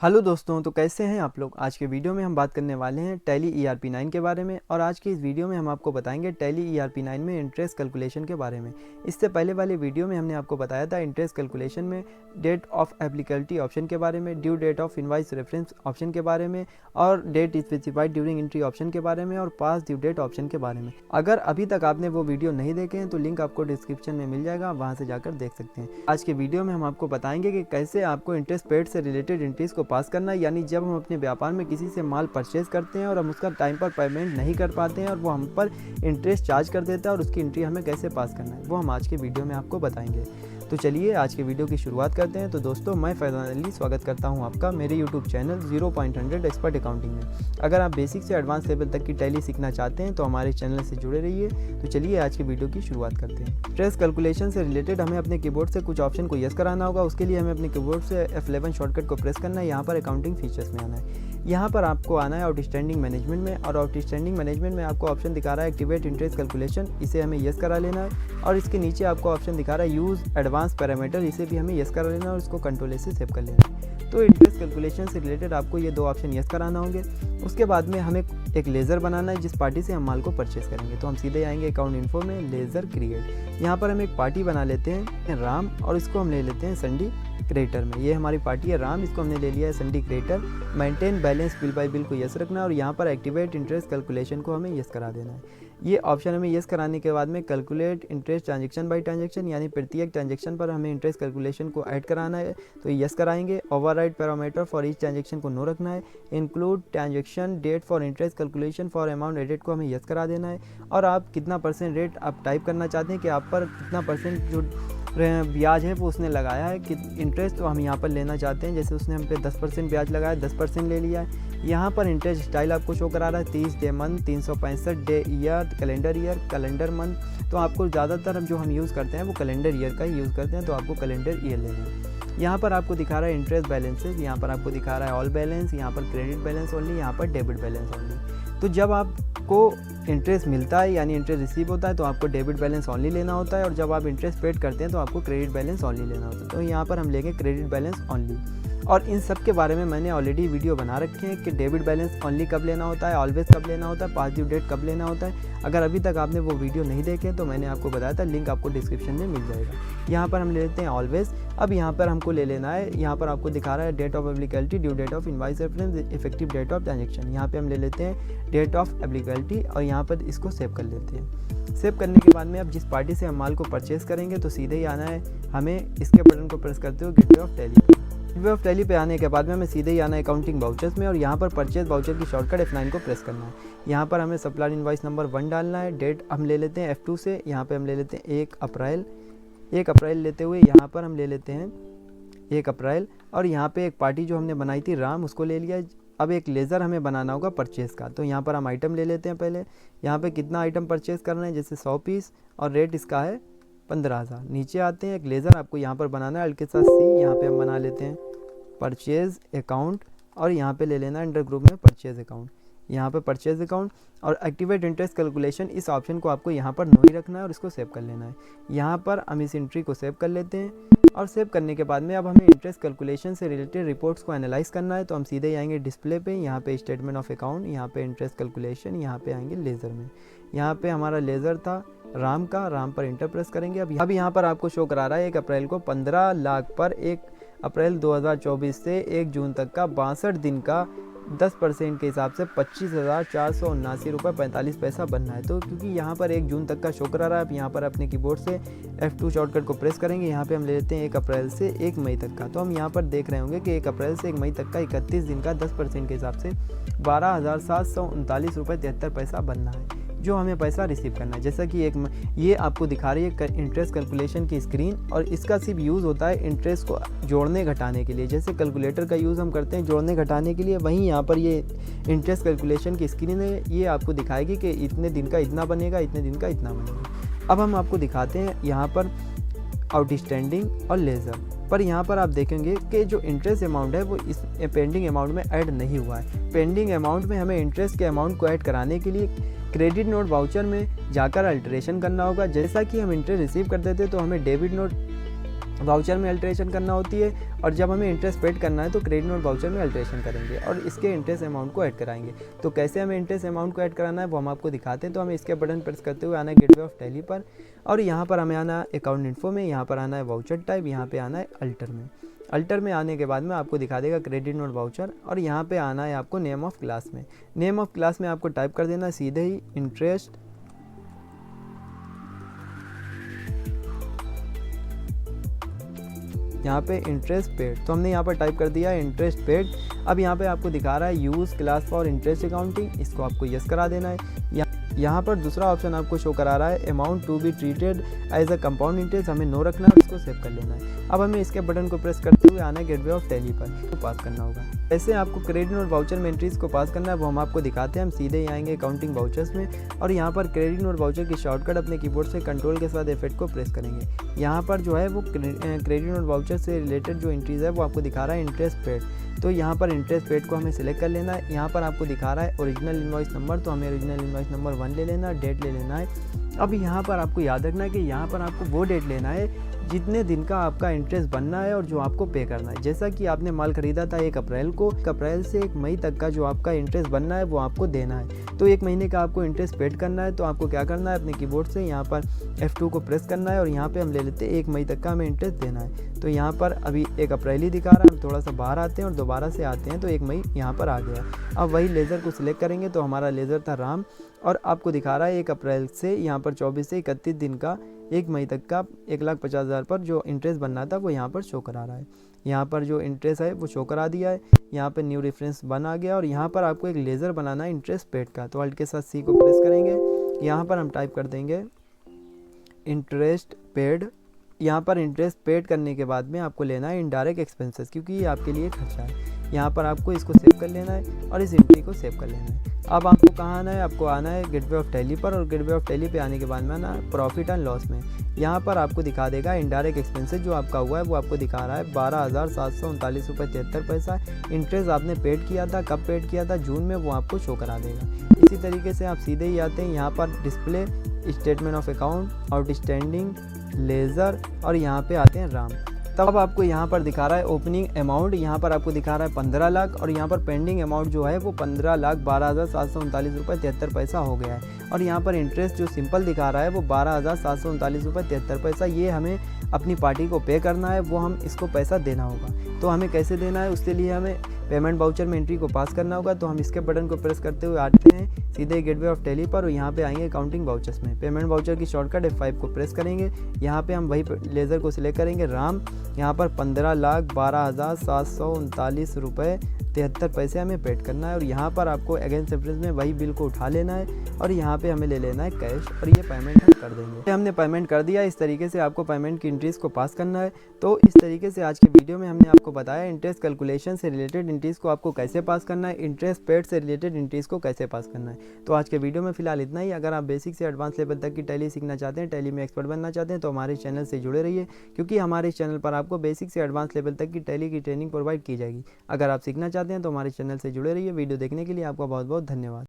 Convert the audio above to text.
Hello दोस्तों, तो कैसे हैं आप लोग। आज के वीडियो में हम बात करने वाले हैं टैली ERP9 के बारे में। और आज की इस वीडियो में हम आपको बताएंगे टैली ERP9 में इंटरेस्ट कैलकुलेशन के बारे में। इससे पहले वाले वीडियो में हमने आपको बताया था इंटरेस्ट कैलकुलेशन में डेट ऑफ एप्लीकेबिलिटी ऑप्शन के बारे में, due date of invoice reference option के बारे में, और date specified during entry option के बारे में, और पास ड्यू डेट ऑप्शन के बारे में। अगर अभी तक आपने वो वीडियो नहीं देखे हैं तो लिंक आपको डिस्क्रिप्शन में मिल जाएगा, आप वहाँ से जाकर देख सकते हैं। आज के वीडियो में हम आपको बताएंगे कि कैसे आपको इंटरेस्ट पेड से रिलेटेड एंट्रीज को पास करना है। यानी जब हम अपने व्यापार में किसी से माल परचेज करते हैं और हम उसका टाइम पर पेमेंट नहीं कर पाते हैं और वो हम पर इंटरेस्ट चार्ज कर देता है और उसकी एंट्री हमें कैसे पास करना है, वो हम आज के वीडियो में आपको बताएंगे। तो चलिए आज के वीडियो की शुरुआत करते हैं। तो दोस्तों, मैं फैज़ान अली स्वागत करता हूं आपका मेरे यूट्यूब चैनल 0.100 एक्सपर्ट अकाउंटिंग में। अगर आप बेसिक से एडवांस लेवल तक की टैली सीखना चाहते हैं तो हमारे चैनल से जुड़े रहिए। तो चलिए आज के वीडियो की शुरुआत करते हैं। इंटरेस्ट कैलकुलेशन से रिलेटेड हमें अपने कीबोर्ड से कुछ ऑप्शन को यस कराना होगा। उसके लिए हमें अपने कीबोर्ड से F11 शॉर्टकट को प्रेस करना है। यहाँ पर अकाउंटिंग फीचर्स में आना है। यहाँ पर आपको आना है आउटस्टैंडिंग मैनेजमेंट में, और आउटस्टैंडिंग मैनेजमेंट में आपको ऑप्शन दिखा रहा है एक्टिवेट इंटरेस्ट कैलकुलेशन, इसे हमें यस करा लेना है। और इसके नीचे आपको ऑप्शन दिखा रहा है यूज़ एडवांस पैरामीटर, इसे भी हमें यस करा लेना है और इसको कंट्रोल ए से सेव कर लेना है। तो इंटरेस्ट कैलकुलेशन से रिलेटेड आपको ये दो ऑप्शन यस कराना होंगे। उसके बाद में हमें एक लेज़र बनाना है जिस पार्टी से हम माल को परचेस करेंगे। तो हम सीधे आएंगे अकाउंट इन्फो में, लेज़र क्रिएट। यहाँ पर हम एक पार्टी बना लेते हैं राम, और इसको हम ले लेते हैं संडी क्रिएटर में। ये हमारी पार्टी है राम, इसको हमने ले लिया है sundry creditor. Maintain balance bill by bill को यस रखना है और यहाँ पर एक्टिवेट इंटरेस्ट कैलकुलेशन को हमें यस करा देना है। ये ऑप्शन हमें यस कराने के बाद में calculate interest transaction by transaction, यानी प्रत्येक ट्रांजेक्शन पर हमें इंटरेस्ट कैलकुलेशन को ऐड कराना है, तो यस कराएंगे। Override parameter for each transaction को नो रखना है। Include transaction date for interest calculation for amount added को हमें यस करा देना है। और आप कितना % रेट आप टाइप करना चाहते हैं कि आप पर कितना % जो ब्याज है वो उसने लगाया है कि इंटरेस्ट, तो हम यहाँ पर लेना चाहते हैं। जैसे उसने हम पे 10% ब्याज लगाया, 10% ले लिया है। यहाँ पर इंटरेस्ट स्टाइल आपको शो करा रहा है 30 day month, 365 day year, calendar month. तो आपको ज़्यादातर जो हम यूज़ करते हैं वो कैलेंडर ईयर का ही यूज़ करते हैं, तो आपको कैलेंडर ईयर लेना है। यहाँ पर आपको दिखा रहा है इंटरेस्ट बैलेंसेज, यहाँ पर आपको दिखा रहा है ऑल बैलेंस, यहाँ पर क्रेडिट बैलेंस ओनली, यहाँ पर डेबिट बैलेंस ओनली। तो जब आपको इंटरेस्ट मिलता है यानी इंटरेस्ट रिसीव होता है तो आपको डेबिट बैलेंस ओनली लेना होता है, और जब आप इंटरेस्ट पेड करते हैं तो आपको क्रेडिट बैलेंस ओनली लेना होता है। तो यहाँ पर हम लेंगे क्रेडिट बैलेंस ओनली। और इन सब के बारे में मैंने ऑलरेडी वीडियो बना रखे हैं कि डेबिट बैलेंस ओनली कब लेना होता है, ऑलवेज कब लेना होता है, पास ड्यू डेट कब लेना होता है। अगर अभी तक आपने वो वीडियो नहीं देखे तो मैंने आपको बताया था, लिंक आपको डिस्क्रिप्शन में मिल जाएगा। यहाँ पर हम ले लेते हैं ऑलवेज। अब यहाँ पर हमको ले लेना है, यहाँ पर आपको दिखा रहा है date of applicability, due date of invoice reference, effective date of transaction. यहाँ पे हम ले लेते हैं डेट ऑफ एप्लीकेबिलिटी और यहाँ पर इसको सेव कर लेते हैं। सेव करने के बाद में अब जिस पार्टी से हम माल को परचेस करेंगे तो सीधे ही आना है हमें इसके बटन को प्रेस करते हुए gateway of tally. Gateway of tally पे आने के बाद में हमें सीधे ही आना है अकाउंटिंग वाउचर्स में, और यहाँ पर परचेज वाउचर की शॉर्टकट F9 को प्रेस करना है। यहाँ पर हमें सप्लायर इनवाइस नंबर 1 डालना है। डेट हम ले लेते हैं F2 से, यहाँ पे हम ले लेते हैं 1 अप्रैल लेते हुए यहाँ पर हम ले लेते हैं 1 अप्रैल, और यहाँ पे एक पार्टी जो हमने बनाई थी राम, उसको ले लिया। अब एक लेज़र हमें बनाना होगा परचेज़ का, तो यहाँ पर हम आइटम ले लेते हैं। पहले यहाँ पे कितना आइटम परचेज़ करना है, जैसे 100 पीस, और रेट इसका है 15,000। नीचे आते हैं, एक लेज़र आपको यहाँ पर बनाना है अल्ट के साथ C, यहाँ पे हम बना लेते हैं परचेज़ अकाउंट, और यहाँ पे ले लेना अंडर ग्रुप में परचेज़ अकाउंट। यहाँ पे परचेज़ अकाउंट और एक्टिवेट इंटरेस्ट कैलकुलेशन, इस ऑप्शन को आपको यहाँ पर नो ही रखना है और इसको सेव कर लेना है। यहाँ पर हम इस एंट्री को सेव कर लेते हैं, और सेव करने के बाद में अब हमें इंटरेस्ट कैलकुलेशन से रिलेटेड रिपोर्ट्स को एनालाइज करना है। तो हम सीधे ही आएंगे डिस्प्ले पे, यहाँ पे स्टेटमेंट ऑफ अकाउंट, यहाँ पे इंटरेस्ट कैलकुलेशन, यहाँ पे आएंगे लेज़र में। यहाँ पे हमारा लेज़र था राम का, राम पर इंटर प्रेस करेंगे। अब यहाँ पर आपको शो करा रहा है 1 अप्रैल को 15 लाख पर 1 अप्रैल 2024 से 1 जून तक का 62 दिन का 10% के हिसाब से 25,479 रुपये 45 पैसा बनना है। तो क्योंकि यहाँ पर 1 जून तक का शो करा रहा है, आप यहाँ पर अपने कीबोर्ड से F2 शॉर्टकट को प्रेस करेंगे। यहाँ पे हम ले लेते हैं 1 अप्रैल से 1 मई तक का। तो हम यहाँ पर देख रहे होंगे कि 1 अप्रैल से 1 मई तक का 31 दिन का 10% के हिसाब से 12,739 रुपये 73 पैसा बनना है, जो हमें पैसा रिसीव करना है। जैसा कि ये आपको दिखा रही है इंटरेस्ट कैलकुलेशन की स्क्रीन, और इसका सिर्फ यूज़ होता है इंटरेस्ट को जोड़ने घटाने के लिए। जैसे कैलकुलेटर का यूज़ हम करते हैं जोड़ने घटाने के लिए, वहीं यहाँ पर ये इंटरेस्ट कैलकुलेशन की स्क्रीन है, ये आपको दिखाएगी कि इतने दिन का इतना बनेगा, इतने दिन का इतना बनेगा। अब हम आपको दिखाते हैं यहाँ पर आउटस्टैंडिंग और लेज़र पर। यहाँ पर आप देखेंगे कि जो इंटरेस्ट अमाउंट है वो इस पेंडिंग अमाउंट में ऐड नहीं हुआ है। पेंडिंग अमाउंट में हमें इंटरेस्ट के अमाउंट को ऐड कराने के लिए क्रेडिट नोट वाउचर में जाकर अल्टरेशन करना होगा। जैसा कि हम इंटरेस्ट रिसीव करते थे तो हमें डेबिट नोट वाउचर में अल्ट्रेशन करना होती है, और जब हमें इंटरेस्ट पेड करना है तो क्रेडिट नोट वाउचर में अल्ट्रेशन करेंगे और इसके इंटरेस्ट अमाउंट को ऐड कराएंगे। तो कैसे हमें इंटरेस्ट अमाउंट को ऐड कराना है वो हम आपको दिखाते हैं। तो हमें इसके बटन प्रेस करते हुए आना है गेटवे ऑफ टैली पर, और यहाँ पर हमें आना है अकाउंट इन्फो में, यहाँ पर आना है वाउचर टाइप, यहाँ पे आना है अल्टर में। अल्टर में आने के बाद में आपको दिखा देगा क्रेडिट नोट वाउचर, और यहाँ पे आना है आपको नेम ऑफ क्लास में। नेम ऑफ क्लास में आपको टाइप कर देना सीधे ही इंटरेस्ट यहाँ पे इंटरेस्ट पेड। तो हमने यहाँ पर टाइप कर दिया है इंटरेस्ट पेड। अब यहाँ पे आपको दिखा रहा है use class for interest accounting, इसको आपको यस करा देना है। यहाँ पर दूसरा ऑप्शन आपको शो करा रहा है amount to be treated as a compound interest, हमें नो रखना है और इसको सेव कर लेना है। अब हमें इसके बटन को प्रेस करते हुए आना है गेटवे ऑफ टैली पर, तो पास करना होगा। ऐसे आपको क्रेडिट नोट वाउचर में एंट्रीज को पास करना है, वो हम आपको दिखाते हैं। हम सीधे ही आएंगे अकाउंटिंग वाउचर्स में, और यहाँ पर क्रेडिट नोट वाउचर की शॉर्टकट अपने कीबोर्ड से कंट्रोल के साथ F8 को प्रेस करेंगे। यहाँ पर जो है वो क्रेडिट नोट वाउचर से रिलेटेड जो एंट्रीज है वो आपको दिखा रहा है इंटरेस्ट पेड। तो यहाँ पर इंटरेस्ट पेड को हमें सिलेक्ट कर लेना है। यहाँ पर आपको दिखा रहा है ओरिजिनल इनवॉइस नंबर, तो हमें ओरिजिनल इनवॉइस नंबर 1 ले लेना है, डेट ले लेना है। अब यहाँ पर आपको याद रखना है कि यहाँ पर आपको वो डेट लेना है जितने दिन का आपका इंटरेस्ट बनना है और जो आपको पे करना है। जैसा कि आपने माल खरीदा था 1 अप्रैल को, 1 अप्रैल से 1 मई तक का जो आपका इंटरेस्ट बनना है वो आपको देना है। तो 1 महीने का आपको इंटरेस्ट पेड करना है, तो आपको क्या करना है, अपने कीबोर्ड से यहाँ पर F2 को प्रेस करना है, और यहाँ पे हम ले लेते हैं 1 मई तक का हमें इंटरेस्ट देना है। तो यहाँ पर अभी 1 अप्रैल ही दिखा रहा है, हम थोड़ा सा बाहर आते हैं और दोबारा से आते हैं, तो 1 मई यहाँ पर आ गया। अब वही लेज़र को सिलेक्ट करेंगे, तो हमारा लेज़र था राम, और आपको दिखा रहा है 1 अप्रैल से यहाँ पर 24 से 31 दिन का 1 मई तक का 1,50,000 पर जो इंटरेस्ट बनना था वो यहाँ पर शो करा रहा है। यहाँ पर जो इंटरेस्ट है वो शो करा दिया है। यहाँ पर न्यू रेफरेंस बन आ गया, और यहाँ पर आपको एक लेज़र बनाना है इंटरेस्ट पेड का। तो अल्ट के साथ C को प्रेस करेंगे, यहाँ पर हम टाइप कर देंगे इंटरेस्ट पेड। यहाँ पर इंटरेस्ट पेड करने के बाद में आपको लेना है इनडायरेक्ट एक्सपेंसेस, क्योंकि ये आपके लिए खर्चा है। यहाँ पर आपको इसको सेव कर लेना है और इस एंट्री को सेव कर लेना है। अब आपको कहाँ आना है, आपको आना है गेटवे ऑफ टैली पर, और गेटवे ऑफ टैली पे आने के बाद में आना है प्रॉफिट एंड लॉस में। यहाँ पर आपको दिखा देगा इनडायरेक्ट एक्सपेंसेस जो आपका हुआ है वो आपको दिखा रहा है 12,739 रुपये 73 पैसा। इंटरेस्ट आपने पेड किया था, कब पेड किया था, जून में, वो आपको शो करा देगा। इसी तरीके से आप सीधे ही आते हैं यहाँ पर display, statement of account, outstanding, laser, और यहाँ पे आते हैं राम। तब आपको यहाँ पर दिखा रहा है ओपनिंग अमाउंट, यहाँ पर आपको दिखा रहा है 15 लाख, और यहाँ पर पेंडिंग अमाउंट जो है वो 15,12,739 रुपये 73 पैसा हो गया है। और यहाँ पर इंटरेस्ट जो सिंपल दिखा रहा है वो 12,739 रुपये 73 पैसा, ये हमें अपनी पार्टी को पे करना है, वो हम इसको पैसा देना होगा। तो हमें कैसे देना है, उसके लिए हमें पेमेंट वाउचर में एंट्री को पास करना होगा। तो हम इसके बटन को प्रेस करते हुए आते हैं सीधे गेटवे ऑफ टैली पर, और यहाँ पे आएंगे अकाउंटिंग वाउचर्स में। पेमेंट वाउचर की शॉर्टकट F5 को प्रेस करेंगे, यहाँ पे हम वही लेज़र को सिलेक्ट करेंगे राम। यहाँ पर 15,12,739 रुपये 73 पैसे हमें पेड करना है, और यहाँ पर आपको अगेंस्ट रेफरेंस में वही बिल को उठा लेना है, और यहाँ पे हमें ले लेना है कैश, और ये पेमेंट हम कर देंगे। हमने पेमेंट कर दिया। इस तरीके से आपको पेमेंट की एंट्रीज को पास करना है। तो इस तरीके से आज की वीडियो में हमने आपको बताया इंटरेस्ट कैलकुलेशन से रिलेटेड एंट्रीज को आपको कैसे पास करना है, इंटरेस्ट पेड से रिलेटेड एंट्रीज को कैसे पास करना है। तो आज के वीडियो में फिलहाल इतना ही। अगर आप बेसिक से एडवांस लेवल तक की टैली सीखना चाहते हैं, टैली में एक्सपर्ट बनना चाहते हैं, तो हमारे चैनल से जुड़े रहिए, क्योंकि हमारे चैनल पर आपको बेसिक से एडवांस लेवल तक की टैली की ट्रेनिंग प्रोवाइड की जाएगी। अगर आप सीखना चाहते हैं तो हमारे चैनल से जुड़े रहिए। वीडियो देखने के लिए आपका बहुत बहुत धन्यवाद।